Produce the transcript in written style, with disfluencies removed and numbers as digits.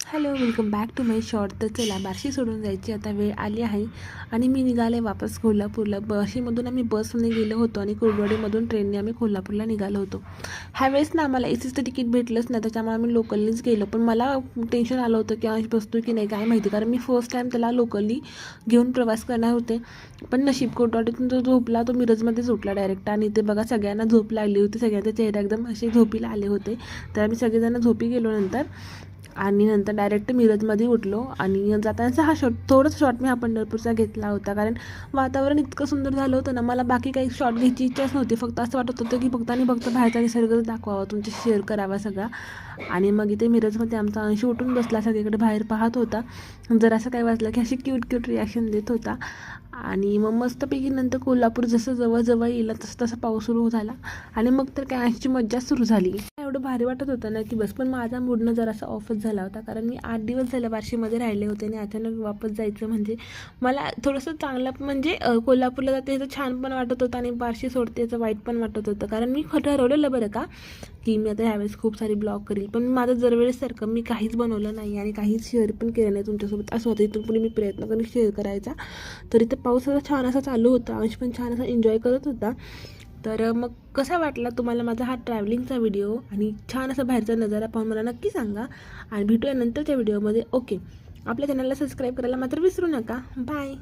Hello, welcome back to my short. तर चला, बार्शी सोडून जायची आता वेळ आली आहे आणि मी निघाले वापस कोल्हापूरला. बार्शीमधून आम्ही बसने गेलो होतो आणि कुर्डवाडीमधून ट्रेनने आम्ही कोल्हापूरला निघालो होतो. ह्यावेळेस ना आम्हाला एसीचं तिकीट भेटलंच नाही, त्याच्यामुळे आम्ही लोकलनीच गेलो. पण मला टेन्शन आलं होतं की अंश बसतो की नाही काय माहिती, कारण मी फर्स्ट टाईम त्याला लोकली घेऊन प्रवास करणार होते. पण नशीब, कोटवाडीतून तो झोपला, तो मिरजमध्येच उठला डायरेक्ट. आणि ते बघा, सगळ्यांना झोप लागली होती, सगळ्यांचे चेहरे एकदम असे झोपीला आले होते. तर आम्ही सगळेजण झोपी गेलो नंतर. आणि नंतर डायरेक्ट मिरजमध्ये उठलो. आणि जातानाचा हा शॉट, थोडंसं शॉट मी हा पंढरपूरचा घेतला होता, कारण वातावरण इतकं सुंदर झालं होतं ना, मला बाकी काही शॉट घ्यायची इच्छाच नव्हती. फक्त असं वाटत होतं की फक्त आणि फक्त बाहेरचा निसर्गच दाखवावा, तुमच्याशी शेअर करावा सगळा. आणि मग इथे मिरजमध्ये आमचा अंश उठून बसला, सगळीकडे बाहेर पाहत होता. जर असं काही वाजलं की अशी क्यूट क्यूट रिॲक्शन देत होता. आणि मग मस्तपैकी नंतर कोल्हापूर जसं जवळ येईल तसं तसं पाऊस सुरू झाला. आणि मग तर काय, अंशची मज्जा सुरू झाली. एवढं भारी वाटत होतं ना की बस. पण माझा मूडनं जरासा ऑफच झाला होता, कारण मी 8 दिवस झाले बार्शीमध्ये राहिले होते आणि अचानक वापस जायचं म्हणजे मला थोडंसं चांगलं, म्हणजे कोल्हापूरला जाते ह्याचं छान पण वाटत होतं आणि बार्शी सोडते याचं वाईट पण वाटत होतं. कारण मी ठरवलेलं बरं का की मी आता ह्यावेळेस खूप सारी ब्लॉग करील, पण माझं दरवेळेसारखं मी काहीच बनवलं नाही आणि काहीच शेअर पण केलं नाही तुमच्यासोबत. असं होतं, इथून पुढे मी प्रयत्न करेन शेअर करायचा. तर इथं पाऊस असा छान असा चालू होता, अंश पण छान असा एन्जॉय करत होता. तर मग कसा वाटला तुम्हाला माझा हा ट्रॅव्हलिंगचा व्हिडिओ आणि छान असा बाहेरचा नजारा पाहून मला नक्की सांगा. आणि भेटूया नंतरच्या व्हिडिओमध्ये. ओके, आपल्या चॅनलला सबस्क्राईब करायला मात्र विसरू नका. बाय.